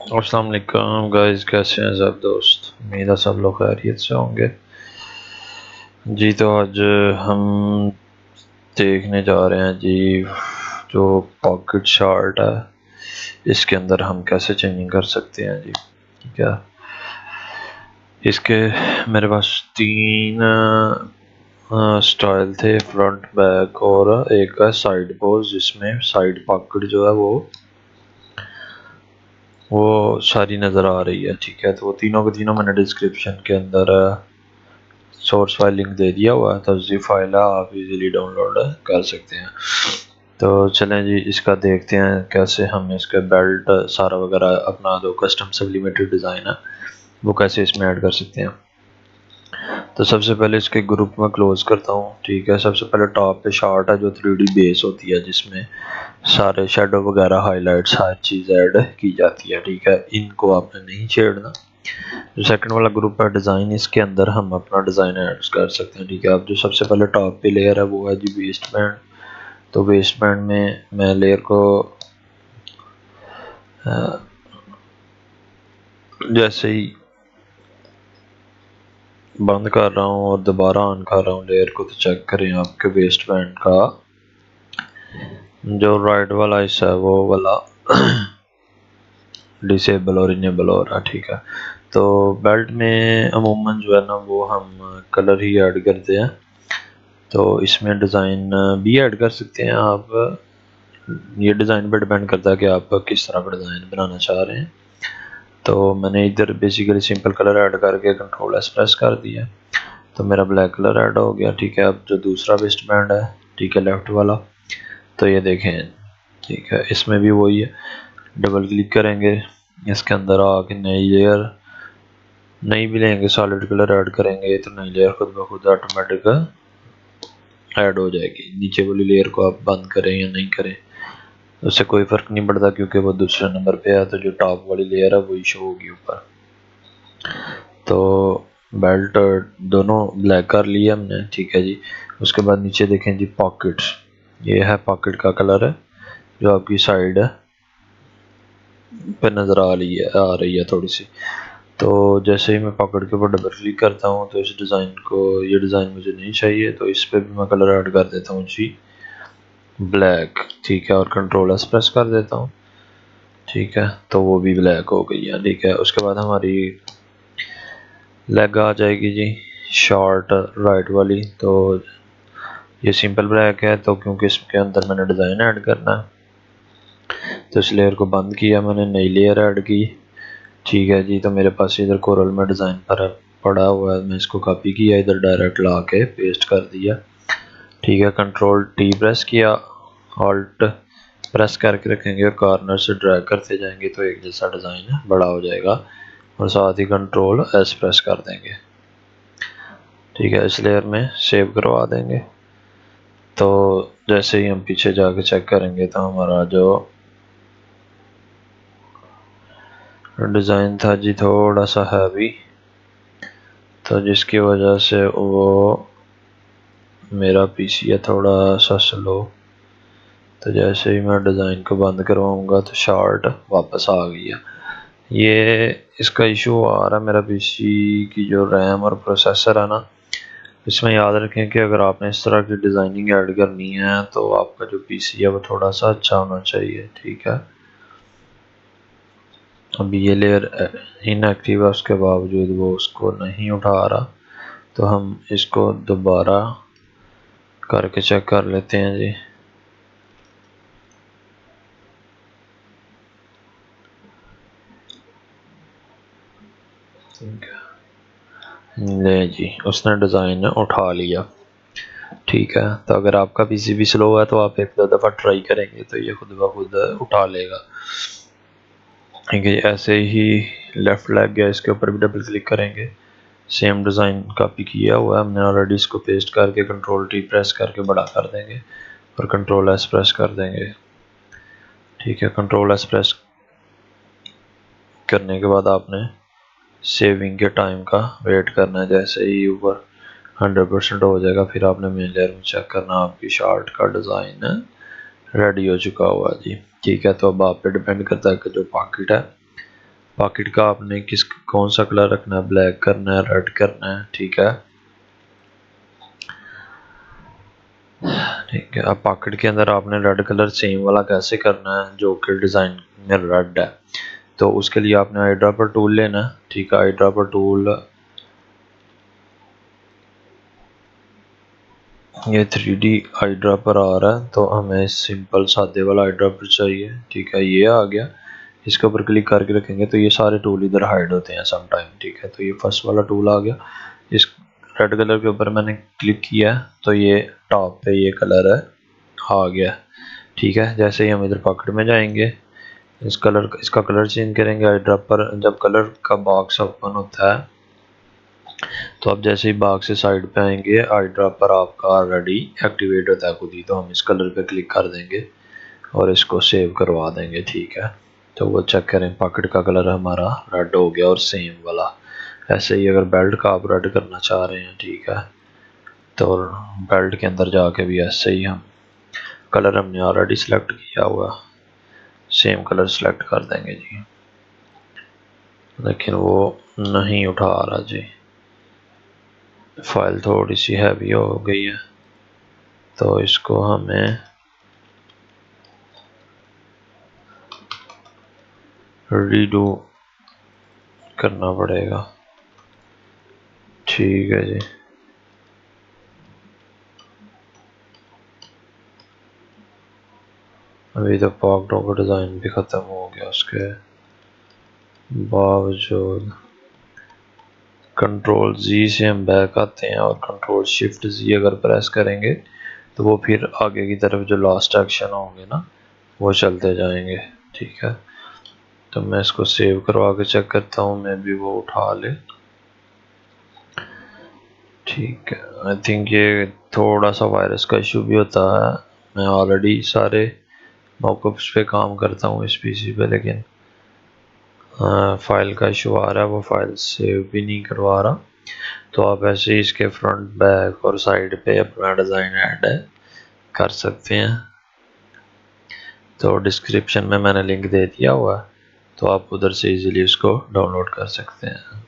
अस्सलाम वालेकुम गाइस, कैसे हैं सब दोस्त। उम्मीद है सब लोग खैरियत से होंगे जी। तो आज हम देखने जा रहे हैं जी, जो पॉकेट शार्ट है इसके अंदर हम कैसे चेंजिंग कर सकते हैं जी। ठीक है, इसके मेरे पास तीन स्टाइल थे, फ्रंट बैक और एक है साइड पोज, जिसमें साइड पॉकेट जो है वो सारी नज़र आ रही है। ठीक है, तो वो तीनों के तीनों मैंने डिस्क्रिप्शन के अंदर सोर्स फाइल लिंक दे दिया हुआ है, तो जी फाइल है, आप इजीली डाउनलोड कर सकते हैं। तो चलें जी, इसका देखते हैं कैसे हम इसके बेल्ट सारा वगैरह अपना जो कस्टम सब्लिमेटेड डिज़ाइन है वो कैसे इसमें ऐड कर सकते हैं। तो सबसे पहले इसके ग्रुप में क्लोज करता हूँ। ठीक है, सबसे पहले टॉप पे शार्ट है जो 3D बेस होती है, जिसमें सारे शेडो वगैरह हाईलाइट्स हर चीज़ ऐड की जाती है। ठीक है, इनको आपने नहीं छेड़ना। जो सेकंड वाला ग्रुप है डिज़ाइन, इसके अंदर हम अपना डिज़ाइन ऐड कर सकते हैं। ठीक है, अब जो सबसे पहले टॉप पे लेयर है वो है जी वेस्ट बैंड। तो वेस्ट बैंड में मैं लेयर को जैसे ही बंद कर रहा हूँ और दोबारा ऑन कर रहा हूँ लेयर को, तो चेक करें आपके वेस्ट बैंड का जो राइट वाला हिस्सा है वो वाला डिसेबल और इनेबल हो रहा है। ठीक है, तो बेल्ट में अमूमन जो है ना वो हम कलर ही ऐड करते हैं, तो इसमें डिज़ाइन भी ऐड कर सकते हैं आप। ये डिज़ाइन पर डिपेंड करता है कि आप किस तरह का डिज़ाइन बनाना चाह रहे हैं। तो मैंने इधर बेसिकली सिंपल कलर ऐड करके कंट्रोल एस प्रेस कर दिया, तो मेरा ब्लैक कलर ऐड हो गया। ठीक है, अब जो दूसरा वेस्ट बैंड है, ठीक है, लेफ्ट वाला, तो ये देखें, ठीक है, इसमें भी वही है। डबल क्लिक करेंगे, इसके अंदर आके नई लेयर, नई भी लेंगे, सॉलिड कलर ऐड करेंगे, तो नई लेयर खुद ब खुद ऑटोमेटिक ऐड हो जाएगी। नीचे वाली लेयर को आप बंद करें या नहीं करें उससे कोई फ़र्क नहीं पड़ता, क्योंकि वो दूसरे नंबर पे है, तो जो टॉप वाली लेयर है वही शो होगी ऊपर। तो बेल्ट दोनों ब्लैक कर लिया हमने। ठीक है जी, उसके बाद नीचे देखें जी पॉकेट, ये है पॉकेट का कलर है जो आपकी साइड पे नज़र आ रही है थोड़ी सी। तो जैसे ही मैं पॉकेट के ऊपर डबल क्लिक करता हूँ तो इस डिज़ाइन को, ये डिज़ाइन मुझे नहीं चाहिए, तो इस पर भी मैं कलर ऐड कर देता हूँ जी ब्लैक। ठीक है, और कंट्रोल एस प्रेस कर देता हूँ। ठीक है, तो वो भी ब्लैक हो गई है। ठीक है, उसके बाद हमारी लेग आ जाएगी जी शॉर्ट राइट वाली, तो ये सिंपल ब्लैक है, तो क्योंकि इसके अंदर मैंने डिज़ाइन ऐड करना है तो इस लेयर को बंद किया, मैंने नई लेयर ऐड की। ठीक है जी, तो मेरे पास इधर कोरल में डिज़ाइन पर पड़ा हुआ है, मैं इसको कॉपी किया, इधर डायरेक्ट ला के पेस्ट कर दिया। ठीक है, कंट्रोल टी प्रेस किया, ऑल्ट प्रेस करके रखेंगे और कॉर्नर से ड्रैग करते जाएंगे तो एक जैसा डिज़ाइन बड़ा हो जाएगा, और साथ ही कंट्रोल एस प्रेस कर देंगे। ठीक है, इस लेयर में सेव करवा देंगे। तो जैसे ही हम पीछे जाके चेक करेंगे तो हमारा जो डिज़ाइन था जी थोड़ा सा हैवी, तो जिसकी वजह से वो मेरा पीसी है थोड़ा सा स्लो। तो जैसे ही मैं डिज़ाइन को बंद करवाऊँगा तो शार्ट वापस आ गई है। ये इसका इशू आ रहा है मेरा पीसी की जो रैम और प्रोसेसर है ना, इसमें याद रखें कि अगर आपने इस तरह की डिज़ाइनिंग ऐड करनी है तो आपका जो पीसी है वो थोड़ा सा अच्छा होना चाहिए। ठीक है, अभी ये लेयर इनएक्टिव है, उसके बावजूद वो उसको नहीं उठा रहा, तो हम इसको दोबारा करके चेक कर लेते हैं जी। ले जी, उसने डिज़ाइन उठा लिया। ठीक है, तो अगर आपका पीसी भी स्लो है तो आप एक दो दफ़ा ट्राई करेंगे तो ये खुद ब खुद उठा लेगा। ठीक है, ऐसे ही लेफ़्ट लेग गया, इसके ऊपर भी डबल क्लिक करेंगे, सेम डिज़ाइन कॉपी किया हुआ है हमने ऑलरेडी, इसको पेस्ट करके कंट्रोल टी प्रेस करके बड़ा कर देंगे और कंट्रोल एस प्रेस कर देंगे। ठीक है, कंट्रोल एस प्रेस करने के बाद आपने सेविंग के टाइम का वेट करना है। जैसे ही ऊपर 100% हो जाएगा फिर आपने मेन लेयर में चेक करना, आपकी शार्ट का डिज़ाइन रेडी हो चुका हुआ जी। ठीक है, तो अब आप पे डिपेंड करता है कि जो पॉकेट है पॉकेट का आपने कौन सा कलर रखना है, ब्लैक करना है, रेड करना है, ठीक है। ठीक है, अब पॉकेट के अंदर आपने रेड कलर सेम वाला कैसे करना है जो कि डिज़ाइन में रेड है, तो उसके लिए आपने आई ड्रॉपर टूल लेना है, ठीक है। आई ड्रॉपर टूल ये 3D आई ड्रॉपर आ रहा है, तो हमें सिंपल सादे वाला आई ड्रॉपर चाहिए, ठीक है। ये आ गया, इसके ऊपर क्लिक करके रखेंगे तो ये सारे टूल इधर हाइड होते हैं सम टाइम, ठीक है। तो ये फर्स्ट वाला टूल आ गया, इस रेड कलर के ऊपर मैंने क्लिक किया तो ये टॉप पे ये कलर है आ गया, ठीक है। जैसे ही हम इधर पॉकेट में जाएंगे, इसका कलर चेंज करेंगे। आई ड्रॉपर जब कलर का बॉक्स ओपन होता है तो आप जैसे ही बाग से साइड पे आएंगे, आई ड्रॉपर आपका ऑलरेडी एक्टिवेट होता है खुद ही, तो हम इस कलर पे क्लिक कर देंगे और इसको सेव करवा देंगे, ठीक है। तो वो चेक करें, पॉकेट का कलर हमारा रेड हो गया और सेम वाला। ऐसे ही अगर बेल्ट का आप रेड करना चाह रहे हैं, ठीक है, तो बेल्ट के अंदर जाके भी ऐसे ही हम कलर हमने ऑलरेडी सिलेक्ट किया हुआ सेम कलर सिलेक्ट कर देंगे जी, लेकिन वो नहीं उठा रहा जी, फाइल थोड़ी सी हैवी हो गई है, तो इसको हमें रीडू करना पड़ेगा, ठीक है जी। अभी तो पॉकेटों का डिज़ाइन भी ख़त्म हो गया, उसके बावजूद कंट्रोल जी से हम बैक आते हैं और कंट्रोल शिफ्ट जी अगर प्रेस करेंगे तो वो फिर आगे की तरफ जो लास्ट एक्शन होंगे ना वो चलते जाएंगे, ठीक है। तो मैं इसको सेव करवा के चेक करता हूँ, मैं भी वो उठा ले, ठीक है। आई थिंक ये थोड़ा सा वायरस का इशू भी होता है, मैं ऑलरेडी सारे मॉकअप्स पे काम करता हूँ इस पीसी पे, लेकिन फाइल का इशू आ रहा है, वो फाइल सेव भी नहीं करवा रहा। तो आप ऐसे ही इसके फ्रंट बैक और साइड पे अपना डिज़ाइन ऐड कर सकते हैं, तो डिस्क्रिप्शन में मैंने लिंक दे दिया हुआ है, तो आप उधर से इजीली उसको डाउनलोड कर सकते हैं।